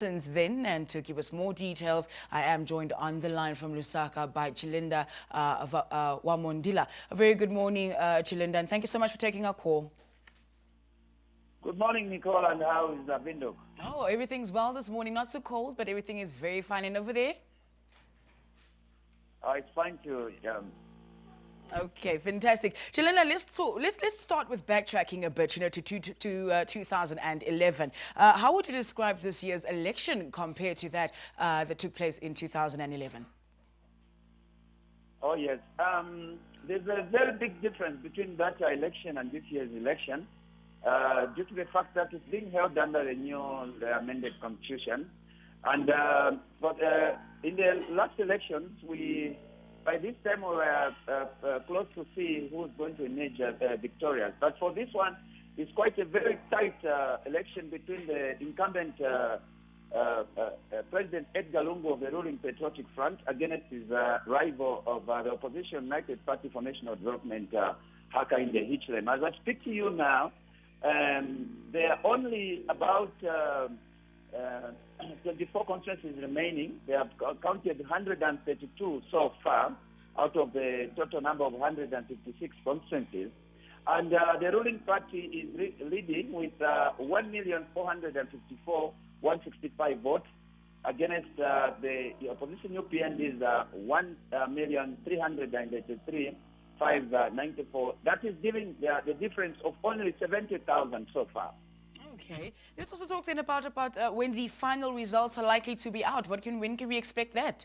Since then, and to give us more details, I am joined on the line from Lusaka by Chilinda Wamondila. A very good morning, Chilinda, and thank you so much for taking our call. Good morning, Nicole, and how is Binduk? Oh, everything's well this morning. Not so cold, but everything is very fine. And over there? It's fine too. Okay, fantastic. Chilinda, let's start with backtracking a bit, to 2011. How would you describe this year's election compared to that that took place in 2011? Oh, yes. There's a very big difference between that election and this year's election due to the fact that it's being held under the new amended constitution. And in the last elections, by this time we were close to see who's going to emerge victorious. But for this one, it's quite a very tight election between the incumbent President Edgar Lungu of the ruling Patriotic Front against his rival of the opposition United Party for National Development, Hakainde Hichilema. As I speak to you now, there are only about 24 constituencies remaining. They have counted 132 so far out of the total number of 156 constituencies. And the ruling party is leading with 1,454,165 votes against the opposition UPN is 1,383,594. That is giving the difference of only 70,000 so far. Okay. Let's also talk then about when the final results are likely to be out. When can we expect that?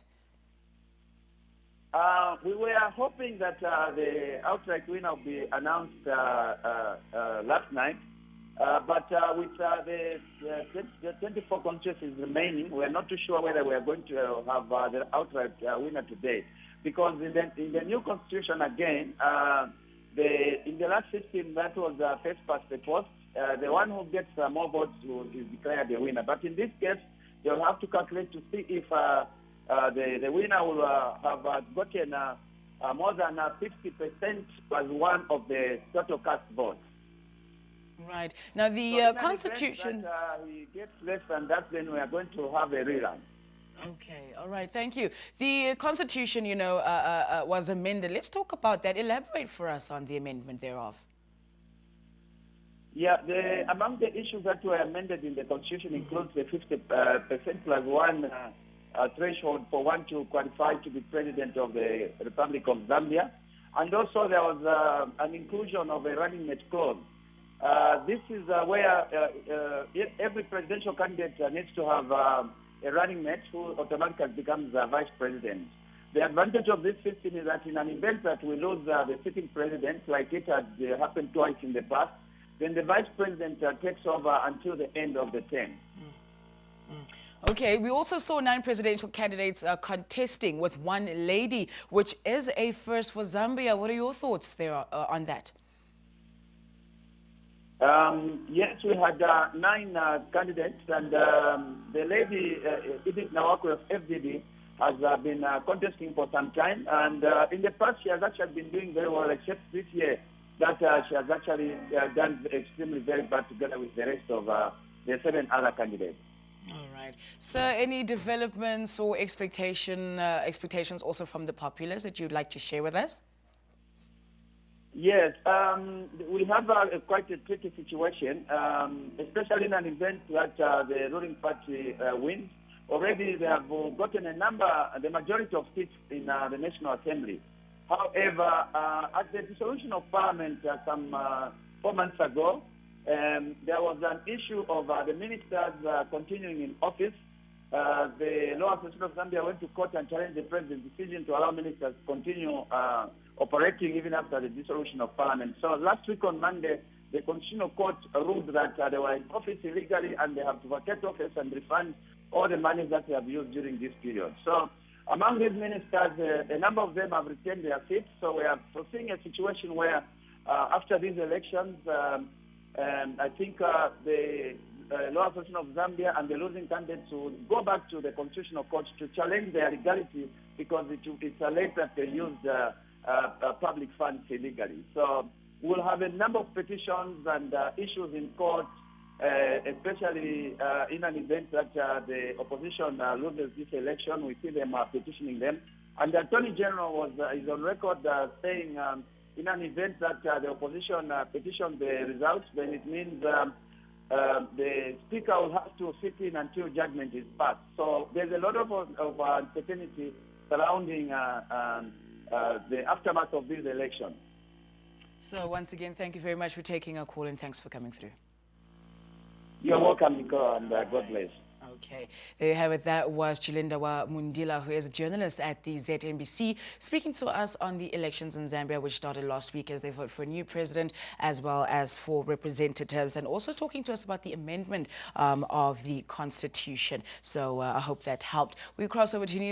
We were hoping that the outright winner will be announced last night. But with the 24 constituencies remaining, we are not too sure whether we are going to have the outright winner today. Because in the new constitution, again, in the last system, that was first past the post. The one who gets more votes is declared the winner. But in this case, they'll have to calculate to see if the winner will have gotten more than 50% plus one of the total cast votes. Right. Now, the Constitution... he gets less than that, then we are going to have a rerun. Okay, all right, thank you. The Constitution, was amended. Let's talk about that. Elaborate for us on the amendment thereof. Yeah, among the issues that were amended in the Constitution includes the 50% plus one threshold for one to qualify to be president of the Republic of Zambia. And also there was an inclusion of a running mate clause. This is where every presidential candidate needs to have a running mate who automatically becomes vice president. The advantage of this system is that in an event that we lose the sitting president, like it had happened twice in the past, then the vice president takes over until the end of the term. Okay, we also saw 9 presidential candidates contesting with one lady, which is a first for Zambia. What are your thoughts there on that? Yes, we had 9 candidates, and the lady, Edith Nawako of FDB, has been contesting for some time. And in the past, she has actually been doing very well, except this year that she has actually done extremely very bad together with the rest of the 7 other candidates. All right. Sir, any developments or expectations also from the populace that you'd like to share with us? Yes, we have quite a tricky situation, especially in an event that the ruling party wins. Already they have gotten the majority of seats in the National Assembly. However, at the dissolution of Parliament some 4 months ago, there was an issue of the ministers continuing in office. The Law Association of Zambia went to court and challenged the president's decision to allow ministers to continue operating even after the dissolution of Parliament. So last week on Monday, the Constitutional Court ruled that they were in office illegally and they have to vacate office and refund all the money that they have used during this period. So among these ministers, a number of them have retained their seats. So we are foreseeing a situation where after these elections, I think the Law Association of Zambia and the losing candidates will go back to the Constitutional Court to challenge their legality because it's alleged that they used public funds illegally. So we'll have a number of petitions and issues in court especially in an event that the opposition loses this election. We see them petitioning them. And the Attorney General is on record saying in an event that the opposition petitions the results, then it means the Speaker will have to sit in until judgment is passed. So there's a lot of uncertainty surrounding the aftermath of this election. So once again, thank you very much for taking our call and thanks for coming through. You're welcome, Nico, and God bless. Okay, there you have it. That was Chilinda-NBC, who is a journalist at the ZNBC, speaking to us on the elections in Zambia, which started last week as they vote for a new president as well as for representatives, and also talking to us about the amendment of the Constitution. So I hope that helped. We cross over to news.